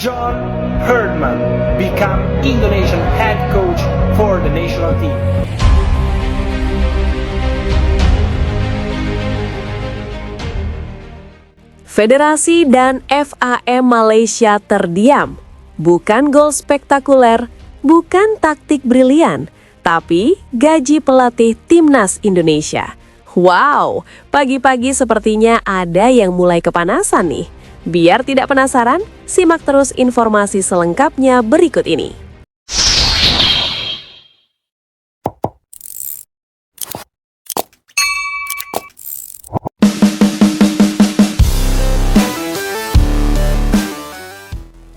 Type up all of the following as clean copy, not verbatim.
John Herdman become Indonesian head coach for the national team. Federasi dan FAM Malaysia terdiam. Bukan gol spektakuler, bukan taktik brilian, tapi gaji pelatih Timnas Indonesia. Wow, pagi-pagi sepertinya ada yang mulai kepanasan nih. Biar tidak penasaran, simak terus informasi selengkapnya berikut ini.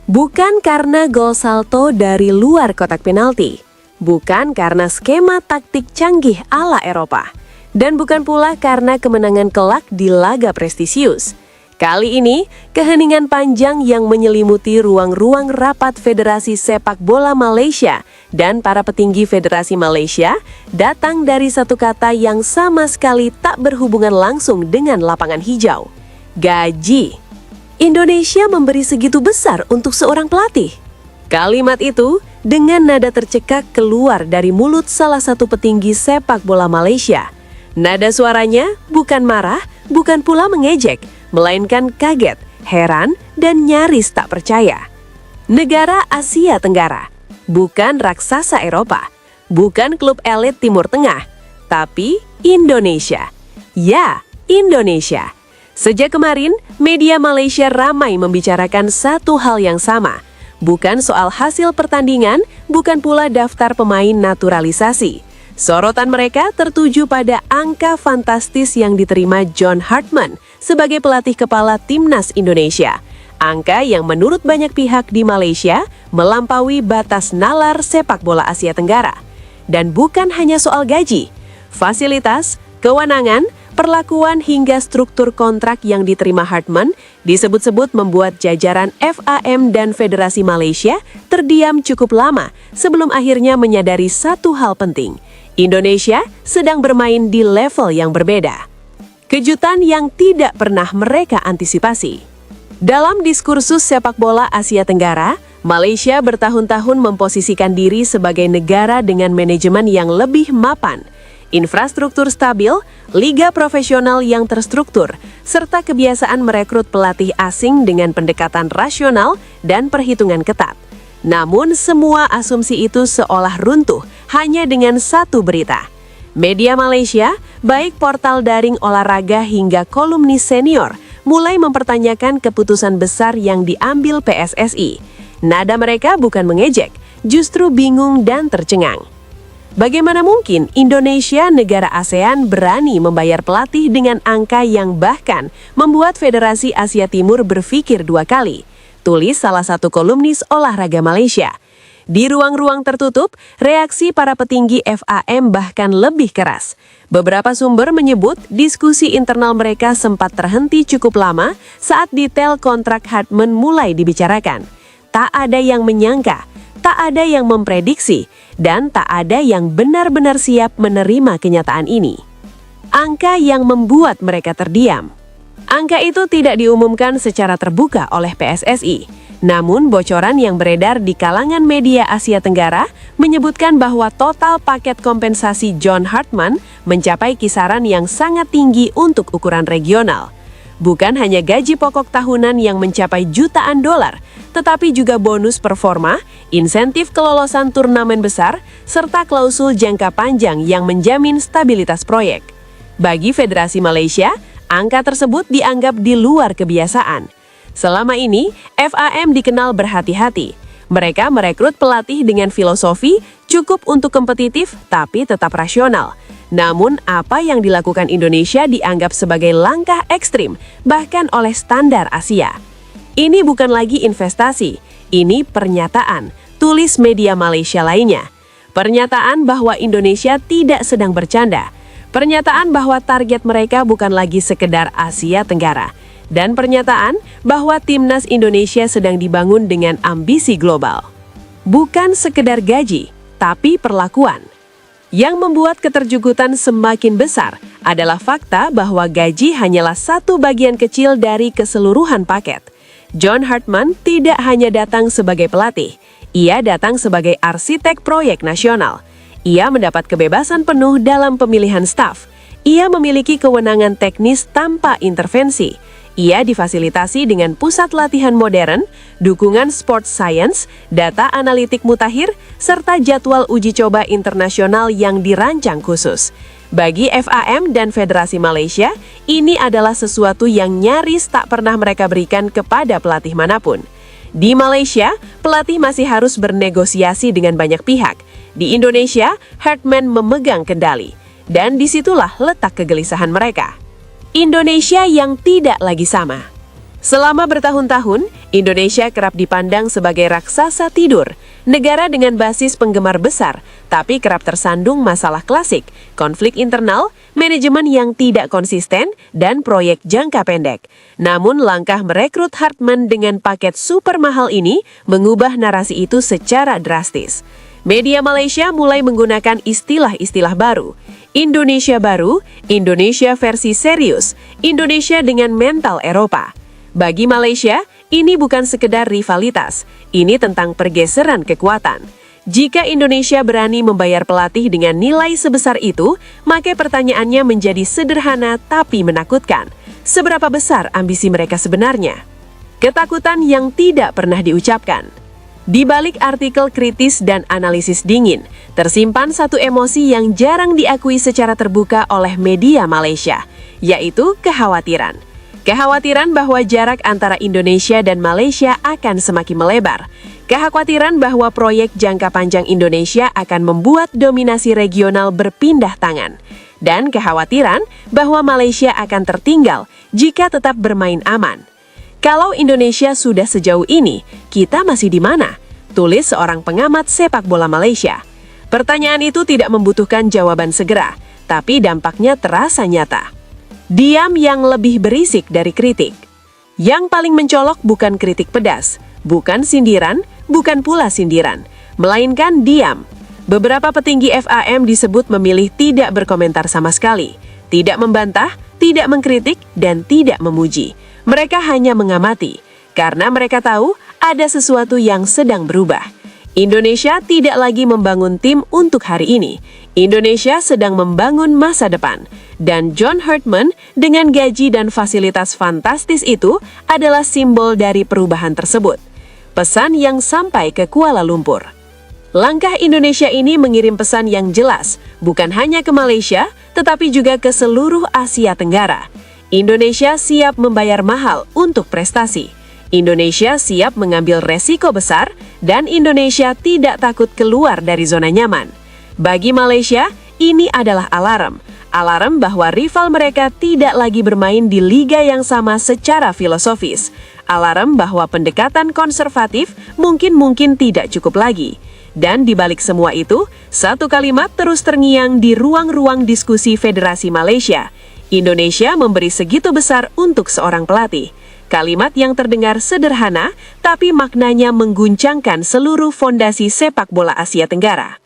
Bukan karena gol salto dari luar kotak penalti, bukan karena skema taktik canggih ala Eropa, dan bukan pula karena kemenangan kelak di laga prestisius. Kali ini, keheningan panjang yang menyelimuti ruang-ruang rapat Federasi Sepak Bola Malaysia dan para petinggi Federasi Malaysia datang dari satu kata yang sama sekali tak berhubungan langsung dengan lapangan hijau: gaji. Indonesia memberi segitu besar untuk seorang pelatih. Kalimat itu dengan nada tercekak keluar dari mulut salah satu petinggi sepak bola Malaysia. Nada suaranya bukan marah, bukan pula mengejek, melainkan kaget, heran, dan nyaris tak percaya. Negara Asia Tenggara, bukan raksasa Eropa, bukan klub elit Timur Tengah, tapi Indonesia. Ya, Indonesia. Sejak kemarin, media Malaysia ramai membicarakan satu hal yang sama. Bukan soal hasil pertandingan, bukan pula daftar pemain naturalisasi. Sorotan mereka tertuju pada angka fantastis yang diterima John Herdman sebagai pelatih kepala Timnas Indonesia. Angka yang menurut banyak pihak di Malaysia melampaui batas nalar sepak bola Asia Tenggara. Dan bukan hanya soal gaji, fasilitas, kewenangan, perlakuan hingga struktur kontrak yang diterima Herdman disebut-sebut membuat jajaran FAM dan Federasi Malaysia terdiam cukup lama sebelum akhirnya menyadari satu hal penting. Indonesia sedang bermain di level yang berbeda. Kejutan yang tidak pernah mereka antisipasi. Dalam diskursus sepak bola Asia Tenggara, Malaysia bertahun-tahun memposisikan diri sebagai negara dengan manajemen yang lebih mapan, infrastruktur stabil, liga profesional yang terstruktur, serta kebiasaan merekrut pelatih asing dengan pendekatan rasional dan perhitungan ketat. Namun semua asumsi itu seolah runtuh hanya dengan satu berita. Media Malaysia, baik portal daring olahraga hingga kolumnis senior, mulai mempertanyakan keputusan besar yang diambil PSSI. Nada mereka bukan mengejek, justru bingung dan tercengang. Bagaimana mungkin Indonesia, negara ASEAN, berani membayar pelatih dengan angka yang bahkan membuat Federasi Asia Timur berpikir dua kali? Tulis salah satu kolumnis olahraga Malaysia. Di ruang-ruang tertutup, reaksi para petinggi FAM bahkan lebih keras. Beberapa sumber menyebut diskusi internal mereka sempat terhenti cukup lama saat detail kontrak Herdman mulai dibicarakan. Tak ada yang menyangka, tak ada yang memprediksi, dan tak ada yang benar-benar siap menerima kenyataan ini. Angka yang membuat mereka terdiam. Angka itu tidak diumumkan secara terbuka oleh PSSI. Namun bocoran yang beredar di kalangan media Asia Tenggara menyebutkan bahwa total paket kompensasi John Herdman mencapai kisaran yang sangat tinggi untuk ukuran regional. Bukan hanya gaji pokok tahunan yang mencapai jutaan dolar, tetapi juga bonus performa, insentif kelolosan turnamen besar, serta klausul jangka panjang yang menjamin stabilitas proyek. Bagi Federasi Malaysia, angka tersebut dianggap di luar kebiasaan. Selama ini, FAM dikenal berhati-hati. Mereka merekrut pelatih dengan filosofi cukup untuk kompetitif tapi tetap rasional. Namun, apa yang dilakukan Indonesia dianggap sebagai langkah ekstrim, bahkan oleh standar Asia. Ini bukan lagi investasi, ini pernyataan, tulis media Malaysia lainnya. Pernyataan bahwa Indonesia tidak sedang bercanda. Pernyataan bahwa target mereka bukan lagi sekedar Asia Tenggara. Dan pernyataan bahwa Timnas Indonesia sedang dibangun dengan ambisi global. Bukan sekedar gaji, tapi perlakuan. Yang membuat keterjugutan semakin besar adalah fakta bahwa gaji hanyalah satu bagian kecil dari keseluruhan paket. John Hartman tidak hanya datang sebagai pelatih, ia datang sebagai arsitek proyek nasional. Ia mendapat kebebasan penuh dalam pemilihan staf. Ia memiliki kewenangan teknis tanpa intervensi. Ia difasilitasi dengan pusat latihan modern, dukungan sports science, data analitik mutakhir, serta jadwal uji coba internasional yang dirancang khusus. Bagi FAM dan Federasi Malaysia, ini adalah sesuatu yang nyaris tak pernah mereka berikan kepada pelatih manapun. Di Malaysia, pelatih masih harus bernegosiasi dengan banyak pihak. Di Indonesia, Hartman memegang kendali. Dan disitulah letak kegelisahan mereka. Indonesia yang tidak lagi sama. Selama bertahun-tahun, Indonesia kerap dipandang sebagai raksasa tidur, negara dengan basis penggemar besar, tapi kerap tersandung masalah klasik, konflik internal, manajemen yang tidak konsisten, dan proyek jangka pendek. Namun langkah merekrut Hartman dengan paket super mahal ini mengubah narasi itu secara drastis. Media Malaysia mulai menggunakan istilah-istilah baru. Indonesia baru, Indonesia versi serius, Indonesia dengan mental Eropa. Bagi Malaysia, ini bukan sekedar rivalitas, ini tentang pergeseran kekuatan. Jika Indonesia berani membayar pelatih dengan nilai sebesar itu, maka pertanyaannya menjadi sederhana tapi menakutkan. Seberapa besar ambisi mereka sebenarnya? Ketakutan yang tidak pernah diucapkan. Di balik artikel kritis dan analisis dingin, tersimpan satu emosi yang jarang diakui secara terbuka oleh media Malaysia, yaitu kekhawatiran. Kekhawatiran bahwa jarak antara Indonesia dan Malaysia akan semakin melebar. Kekhawatiran bahwa proyek jangka panjang Indonesia akan membuat dominasi regional berpindah tangan. Dan kekhawatiran bahwa Malaysia akan tertinggal jika tetap bermain aman. Kalau Indonesia sudah sejauh ini, kita masih di mana? Tulis seorang pengamat sepak bola Malaysia. Pertanyaan itu tidak membutuhkan jawaban segera, tapi dampaknya terasa nyata. Diam yang lebih berisik dari kritik. Yang paling mencolok bukan kritik pedas, bukan sindiran, bukan pula sindiran, melainkan diam. Beberapa petinggi FAM disebut memilih tidak berkomentar sama sekali, tidak membantah, tidak mengkritik, dan tidak memuji. Mereka hanya mengamati, karena mereka tahu ada sesuatu yang sedang berubah. Indonesia tidak lagi membangun tim untuk hari ini. Indonesia sedang membangun masa depan. Dan John Hartman dengan gaji dan fasilitas fantastis itu adalah simbol dari perubahan tersebut. Pesan yang sampai ke Kuala Lumpur. Langkah Indonesia ini mengirim pesan yang jelas, bukan hanya ke Malaysia, tetapi juga ke seluruh Asia Tenggara. Indonesia siap membayar mahal untuk prestasi. Indonesia siap mengambil resiko besar, dan Indonesia tidak takut keluar dari zona nyaman. Bagi Malaysia, ini adalah alarm. Alarm bahwa rival mereka tidak lagi bermain di liga yang sama secara filosofis. Alarm bahwa pendekatan konservatif mungkin tidak cukup lagi. Dan di balik semua itu, satu kalimat terus terngiang di ruang-ruang diskusi Federasi Malaysia. Indonesia memberi segitu besar untuk seorang pelatih. Kalimat yang terdengar sederhana, tapi maknanya mengguncangkan seluruh fondasi sepak bola Asia Tenggara.